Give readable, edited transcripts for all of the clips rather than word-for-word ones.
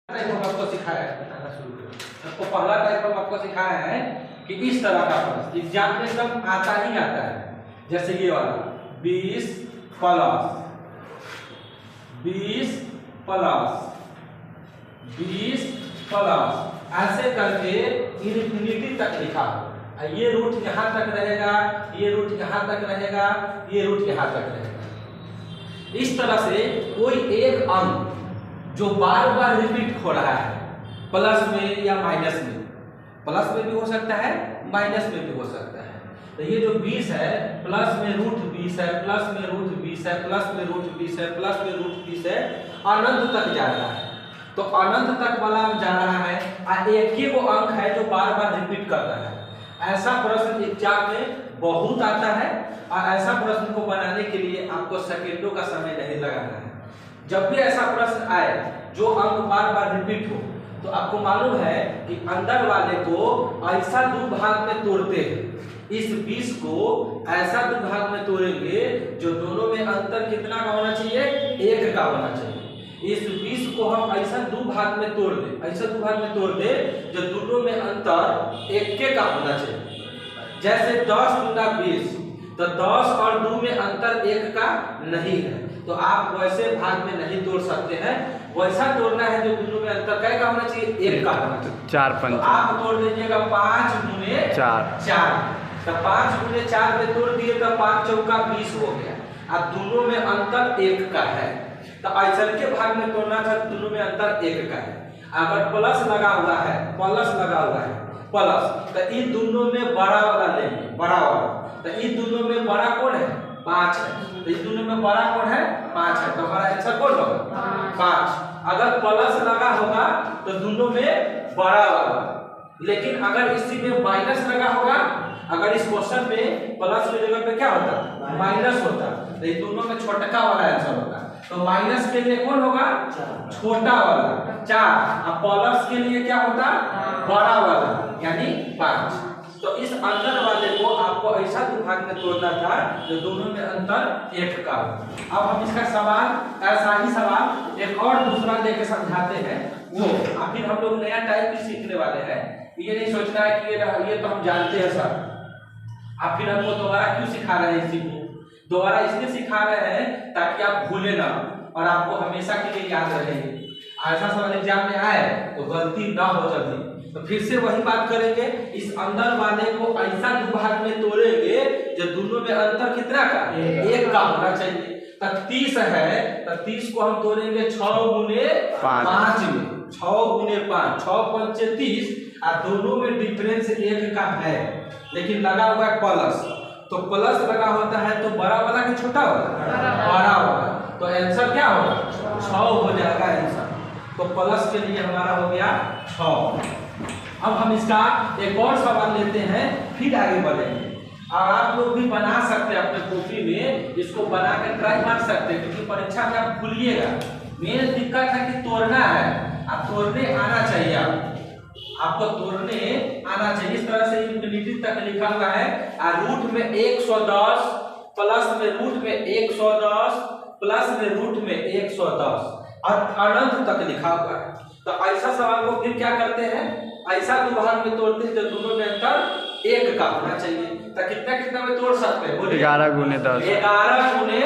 Type हम आपको सिखाया है, बताना शुरू करें। तो पहला टाइप हम आपको सिखाया है कि इस तरह का प्लस एग्जाम में एकदम आता ही आता है, जैसे ये वाला 20 प्लस 20 प्लस 20 प्लस ऐसे करके इन्फिनिटी तक लिखा हो। ये रूट यहाँ तक रहेगा, ये रूट यहाँ तक रहेगा, ये रूट यहाँ तक रहेगा। इस तरह से कोई एक अंक जो बार बार रिपीट हो रहा है प्लस में या माइनस में, प्लस में भी हो सकता है, माइनस में भी हो सकता है। तो ये जो 20 है प्लस में रूट 20 है, प्लस में रूट 20 है, प्लस में रूट 20 है, प्लस में रूट 20 है, अनंत तक जा रहा है। तो अनंत तक वाला जा रहा है और एक ही वो अंक है जो बार बार रिपीट कर रहा है। ऐसा प्रश्न एग्जाम में बहुत आता है और ऐसा प्रश्न को बनाने के लिए आपको सेकंडों का समय नहीं लगाना है। जब भी ऐसा प्रश्न आए जो अंक बार बार रिपीट हो, तो आपको मालूम है कि अंदर वाले को ऐसा दो भाग में तोड़ते हैं। इस 20 को ऐसा दो भाग में तोड़ेंगे जो दोनों में अंतर कितना का होना चाहिए, 1 का होना चाहिए। इस 20 को हम ऐसा दो भाग में तोड़ दे, ऐसा दो भाग में तोड़ दे जो दोनों में अंतर 1 का होना चाहिए। जैसे 10 गुना 20, तो 10 और 2 में अंतर 1 का नहीं है, तो आप वैसे भाग में नहीं तोड़ सकते हैं। वैसा तोड़ना है जो दोनों में अंतर क्या का होना चाहिए, 1 का होना चाहिए। 4 5 तो आप तोड़ दीजिएगा 5 गुने 4। तो 5 गुने 4 में तोड़ दिए तो 5 चौका 20 हो गया। अब दोनों में अंतर 1 का है, तो ऐसा के भाग में तोड़ना था, दोनों में अंतर 1 का है। अगर प्लस लगा हुआ है, प्लस लगा हुआ है प्लस, तो इन दोनों में बड़ा वाला लेंगे, बड़ा वाला। तो इन दोनों में बड़ा कौन है, 5 है। तो इन दोनों में बड़ा कौन है, 5 है। तो हमारा आंसर कौन होगा, 5। अगर प्लस लगा होगा तो दोनों में बड़ा वाला, लेकिन अगर इसी में माइनस लगा होगा, अगर इस क्वेश्चन में प्लस की जगह पे क्या होता, माइनस होता, तो इन दोनों में छोटा वाला आंसर होता। तो माइनस के लिए कौन होगा, छोटा वाला 4, और प्लस के लिए क्या होता, बड़ा वाला यानी 5। तो इस अंतर वाले को आपको ऐसा दो भाग में तोड़ना था जो दोनों में अंतर 1 का हो। अब हम इसका सवाल, ऐसा ही सवाल एक और दूसरा लेके समझाते हैं वो। फिर हम लोग नया टाइप भी सीखने वाले हैं। ये नहीं सोचना है कि ये तो हम जानते हैं सर। आप फिर हमको दोबारा क्यों सिखा रहे हैं, इसी को दोबारा इसलिए सिखा रहे हैं ताकि आप भूले ना और आपको हमेशा के लिए याद रहे। ऐसा सवाल एग्जाम में आए तो गलती ना हो जल्दी। तो फिर से वही बात करेंगे, इस अंदर वाले को ऐसा दो भाग में तोड़ेंगे जो दोनों में अंतर कितना का, 1 का होना चाहिए। तो 30 है, तो 30 को हम तोड़ेंगे 6 गुने 5 में, 6 गुने 5, 6 5 30, और दोनों में डिफरेंस 1 का है, लेकिन लगा हुआ है प्लस। तो प्लस लगा होता है तो बड़ा वाला कि छोटा वाला, बड़ा वाला। तो आंसर क्या होगा, 6 हो जाएगा आंसर। तो प्लस के लिए हमारा हो गया 6। अब हम इसका एक और सवाल लेते हैं, फिर आगे बढ़ेंगे। और आप लोग भी बना सकते हैं अपने कॉपी में, इसको बना के ट्राई मार सकते हैं, क्योंकि परीक्षा में आप भूलिएगा। मेन दिक्कत है कि तोड़ना है, आप तोड़ने आना चाहिए, आपको तोड़ने आना चाहिए। इस तरह से इन्फिनिटी तक लिखा हुआ है, और रूट में 110, प्लस में रूट में 110, प्लस में रूट में 110 और अनंत तक लिखा हुआ है। तो ऐसा सवाल को फिर क्या करते हैं, ऐसा दो भाग में तोड़ते हैं जो दोनों में अंतर 1 का होना चाहिए। तो कितना कितना में तोड़ सकते हैं, 11 गुने 10, 11 गुने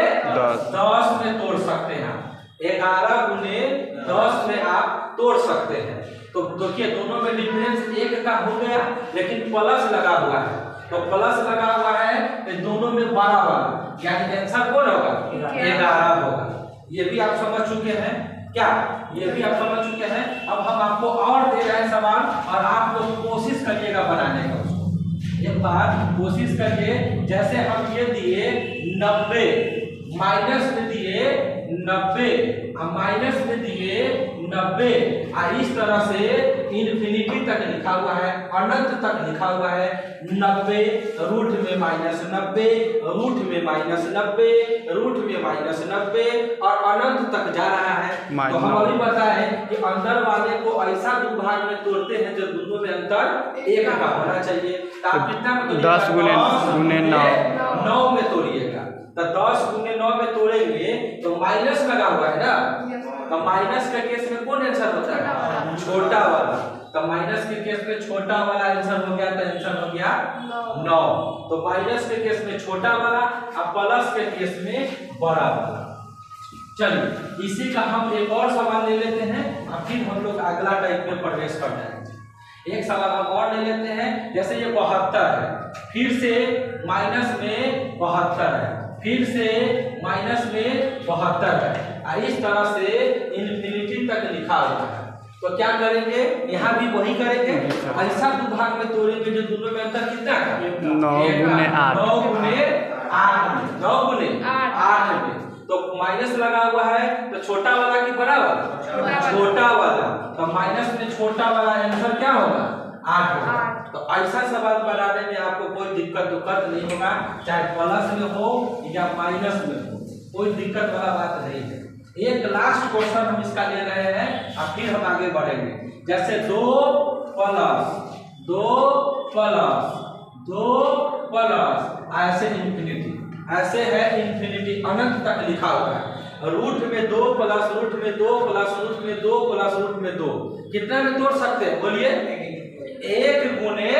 10 में तोड़ सकते हैं। 11 गुने 10 में आप तोड़ सकते हैं। तो देखिए दोनों में डिफरेंस 1 का हो गया, लेकिन प्लस लगा हुआ है। तो प्लस लगा हुआ है तो दोनों में 12 वाला, यानी आंसर कौन होगा, 11 होगा। ये भी आप समझ चुके हैं क्या, ये भी आप समझ चुके हैं। अब हम आपको और दे रहे हैं सवाल, और आप लोग कोशिश करिएगा बनाने का। एक बार कोशिश करिए, जैसे हम ये दिए 90, माइनस में दिए 90, माइनस में दिए 90, और इस तरह से इन्फिनिटी तक लिखा हुआ है, अनंत तक लिखा हुआ है। 90 रूट में माइनस 90, रूट में माइनस 90, रूट में माइनस 90, और अनंत तक जा रहा है। तो हम अभी बताएं कि अंदर वाले को ऐसा दो भाग में तोड़ते हैं जो दोनों में अंतर 1 का होना चाहिए। तो आप कितना में, 10 गुने 9 में तोड़िएगा। तो 10 गुने 9 में तोड़ेंगे तो माइनस लगा हुआ है ना, तो माइनस का केस में कौन आंसर होता है, छोटा वाला, तो माइनस के केस में छोटा वाला आंसर हो गया, तो आंसर हो गया 9। तो माइनस के केस में छोटा वाला और प्लस के केस में बड़ा वाला। चलिए इसी का हम एक और सवाल ले लेते हैं और फिर हम लोग अगला टाइप में प्रवेश कर जाएंगे। एक सवाल हम और ले लेते हैं, जैसे ये 72 है, फिर से माइनस में 72 है, फिर से माइनस में 72 है, और इस तरह से इन्फिनिटी तक लिखा हुआ है। तो क्या करेंगे, यहाँ भी वही करेंगे, ऐसा दो भाग में तोड़ेंगे जो दोनों में अंतर कितना है, 9 गुने 8 9 गुने 8 9 गुने 8 में। तो माइनस लगा हुआ है, तो छोटा वाला की बड़ा वाला, छोटा वाला, तो माइनस में छोटा वाला आंसर क्या होगा, 8 होगा। तो ऐसा सवाल बनाने में आपको कोई दिक्कत नहीं होगा, चाहे प्लस में हो या माइनस में हो, कोई दिक्कत वाला बात नहीं है। एक लास्ट क्वेश्चन हम इसका ले रहे हैं और फिर हम आगे बढ़ेंगे। जैसे 2 प्लस ऐसे इन्फिनिटी, ऐसे है इन्फिनिटी, अनंत तक लिखा हुआ है। रूट में 2 प्लस रूट में 2 प्लस रूट में 2 प्लस रूट में 2, कितना में तोड़ सकते हैं बोलिए, 1 गुने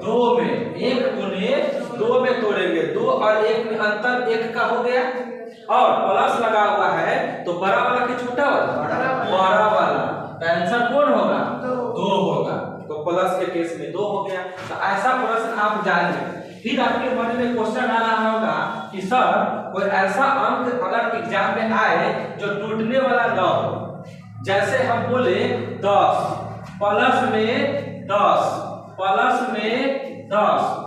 2 में, 1 गुने 2 में तोड़ेंगे। 2 और 1 में अंतर 1 का हो गया, और प्लस लगा हुआ है तो बड़ा वाला कि छोटा वाला, बड़ा वाला, तो आंसर कौन होगा, 2 होगा। तो प्लस के केस में 2 हो गया। तो ऐसा प्रश्न आप जानिए, फिर आपके मन में क्वेश्चन आ रहा होगा कि सर कोई ऐसा अंक अगर एग्जाम में आए जो टूटने वाला न हो, जैसे हम बोले 10 प्लस में 10 प्लस में 10